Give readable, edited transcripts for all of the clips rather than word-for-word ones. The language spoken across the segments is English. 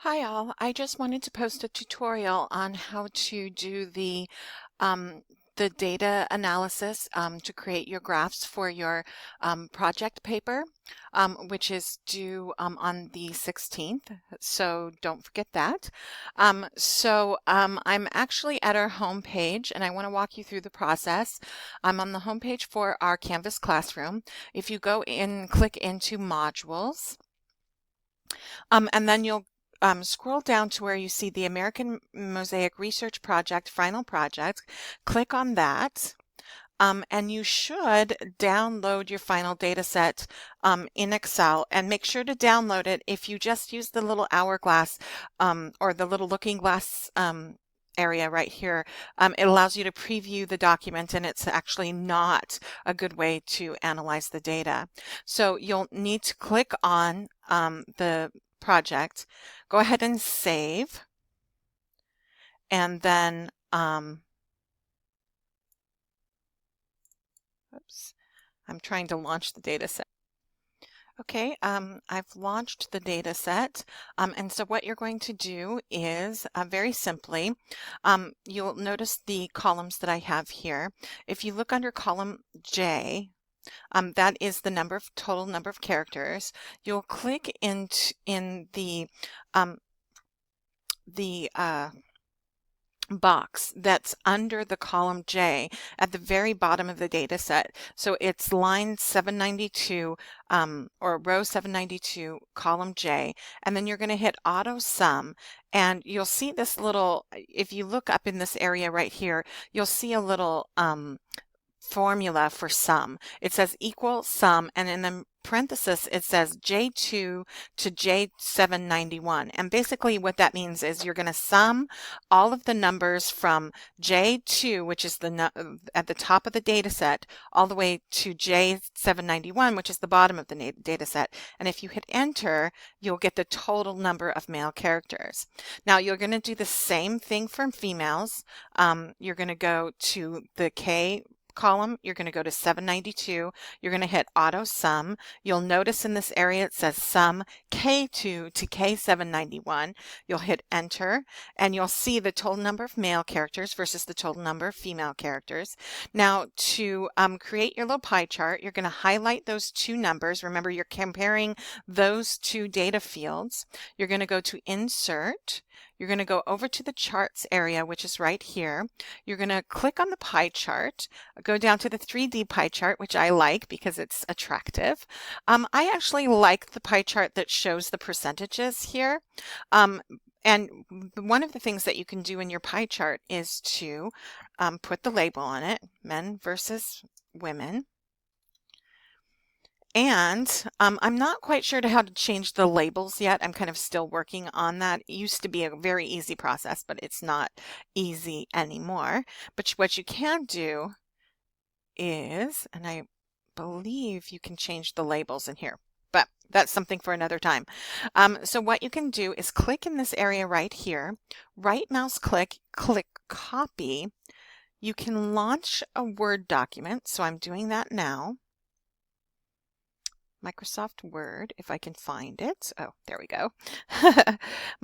Hi all, I just wanted to post a tutorial on how to do um, the data analysis to create your graphs for your project paper, which is due on the 16th, so don't forget that. I'm actually at our home page and I want to walk you through the process. I'm on the home page for our Canvas classroom. If you go in, click into modules, and then you'll scroll down to where you see the American Mosaic Research Project final project. Click on that. And you should download your final data set in Excel, and make sure to download it. If you just use the little hourglass or the little looking glass area right here, it allows you to preview the document, and it's actually not a good way to analyze the data. So you'll need to click on the project, go ahead and save, and then oops, I'm trying to launch the data set. Okay, I've launched the data set, and so what you're going to do is very simply, you'll notice the columns that I have here. If you look under column J, that is the total number of characters. You'll click in um, the box that's under the column J at the very bottom of the data set. So it's line 792 or row 792, column J, and then you're going to hit auto sum, and you'll see this little, if you look up in this area right here, you'll see a little formula for sum. It says equal sum, and in the parenthesis it says J2 to J791, and basically what that means is you're going to sum all of the numbers from J2, which is at the top of the data set, all the way to J791, which is the bottom of the data set, and if you hit enter, you'll get the total number of male characters. Now you're going to do the same thing for females. You're going to go to the K column, you're going to go to 792, you're going to hit auto sum. You'll notice in this area it says sum K2 to K791. You'll hit enter, and you'll see the total number of male characters versus the total number of female characters. Now to create your little pie chart, you're going to highlight those two numbers. Remember, you're comparing those two data fields. You're going to go to insert. You're going to go over to the charts area, which is right here. You're going to click on the pie chart, go down to the 3D pie chart, which I like because it's attractive. I actually like the pie chart that shows the percentages here. And one of the things that you can do in your pie chart is to put the label on it, men versus women. And I'm not quite sure how to change the labels yet. I'm kind of still working on that. It used to be a very easy process, but it's not easy anymore. But what you can do is, and I believe you can change the labels in here, but that's something for another time. So what you can do is click in this area right here, right mouse click, click copy. You can launch a Word document. So I'm doing that now. Microsoft Word, if I can find it. Oh, there we go.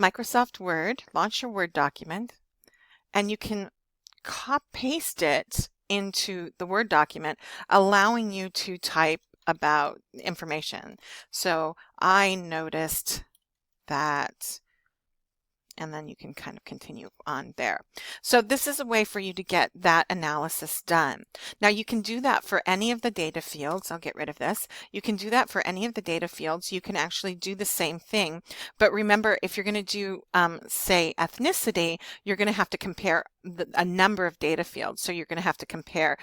Microsoft Word, launch your Word document, and you can paste it into the Word document, allowing you to type about information. So I noticed that, and then you can kind of continue on there. So this is a way for you to get that analysis done. Now you can do that for any of the data fields. I'll get rid of this. You can do that for any of the data fields. You can actually do the same thing. But remember, if you're going to do, say, ethnicity, you're going to have to compare a number of data fields. So you're going to have to compare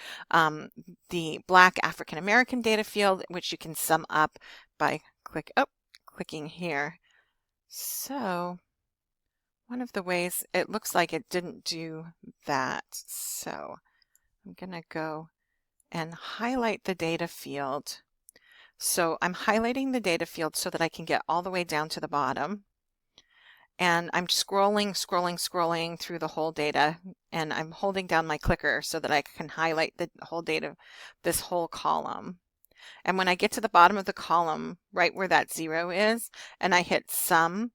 the Black African American data field, which you can sum up by clicking here. So one of the ways, it looks like it didn't do that. So I'm going to go and highlight the data field. So I'm highlighting the data field so that I can get all the way down to the bottom. And I'm scrolling through the whole data, and I'm holding down my clicker so that I can highlight the whole data, this whole column. And when I get to the bottom of the column, right where that 0 is, and I hit sum,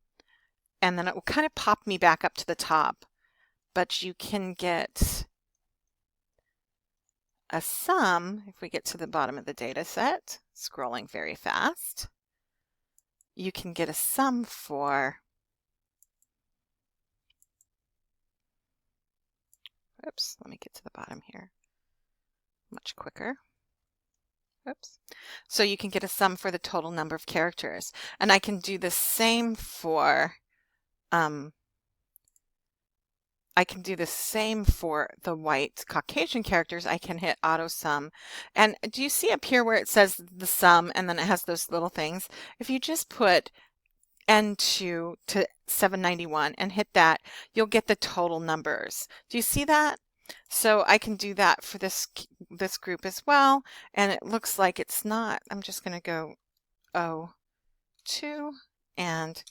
and then it will kind of pop me back up to the top. But you can get a sum if we get to the bottom of the data set, scrolling very fast. You can get a sum for, oops, let me get to the bottom here, much quicker. Oops. So you can get a sum for the total number of characters. And I can do the same for, the white Caucasian characters. I can hit auto sum. And do you see up here where it says the sum and then it has those little things? If you just put N2 to 791 and hit that, you'll get the total numbers. Do you see that? So I can do that for this group as well. And it looks like it's not. I'm just going to go O2 and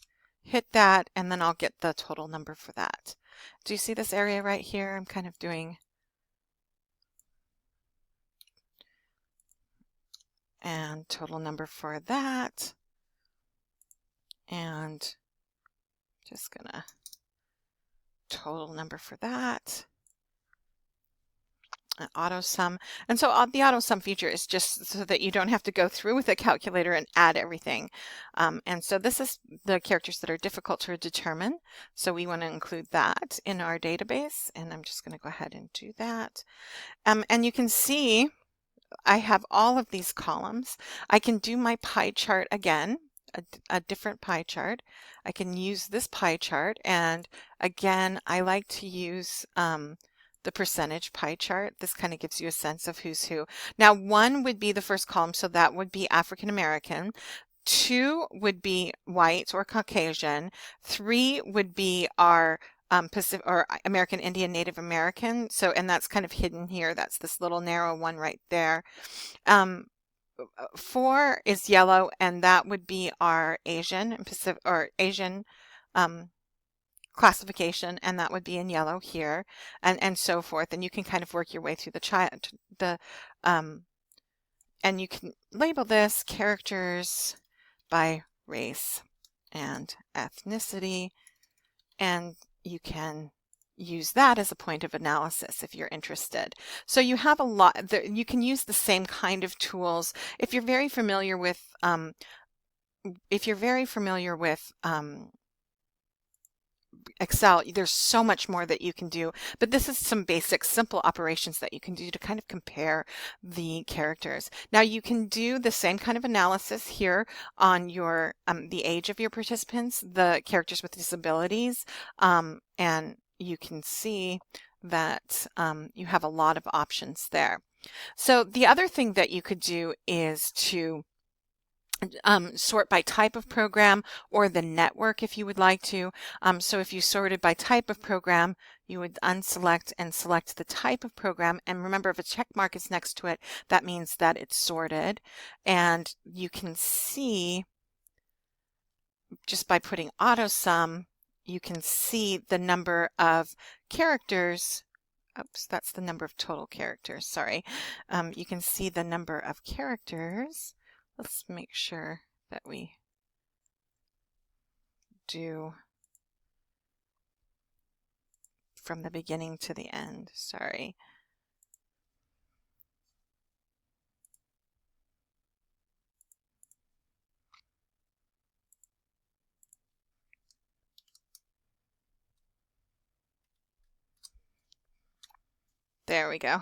hit that, and then I'll get the total number for that. Do you see this area right here? I'm kind of doing, and total number for that, and just gonna total number for that, auto sum. And so the auto sum feature is just so that you don't have to go through with a calculator and add everything. And so this is the characters that are difficult to determine. So we want to include that in our database. And I'm just going to go ahead and do that. And you can see I have all of these columns. I can do my pie chart again, a different pie chart. I can use this pie chart. And again, I like to use the percentage pie chart. This kind of gives you a sense of who's who. Now, 1 would be the first column, so that would be African American. 2 would be white or Caucasian. 3 would be our Pacific or American Indian Native American. So, and that's kind of hidden here. That's this little narrow one right there. 4 is yellow, and that would be our Asian and Pacific or Asian classification, and that would be in yellow here, and so forth. And you can kind of work your way through and you can label this characters by race and ethnicity, and you can use that as a point of analysis if you're interested. So you have a lot, you can use the same kind of tools. If you're very familiar with Excel, there's so much more that you can do, but this is some basic simple operations that you can do to kind of compare the characters. Now you can do the same kind of analysis here on your the age of your participants, the characters with disabilities, and you can see that you have a lot of options there. So the other thing that you could do is to sort by type of program or the network if you would like to. So if you sorted by type of program, you would unselect and select the type of program. And remember, if a check mark is next to it, that means that it's sorted. And you can see just by putting auto sum, you can see the number of characters. Oops, that's the number of total characters. Sorry. You can see the number of characters. Let's make sure that we do from the beginning to the end. Sorry. There we go.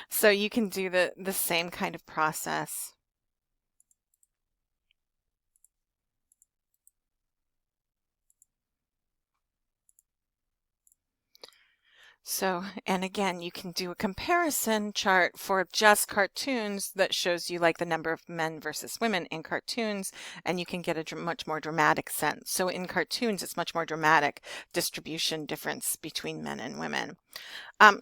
So you can do the same kind of process. So, and again, you can do a comparison chart for just cartoons that shows you like the number of men versus women in cartoons, and you can get a much more dramatic sense. So in cartoons, it's much more dramatic distribution difference between men and women.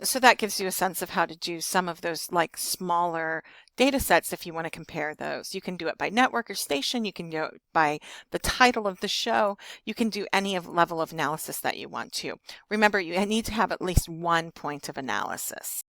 So that gives you a sense of how to do some of those like smaller data sets if you want to compare those. You can do it by network or station. You can do it by the title of the show. You can do any level of analysis that you want to. Remember, you need to have at least one point of analysis.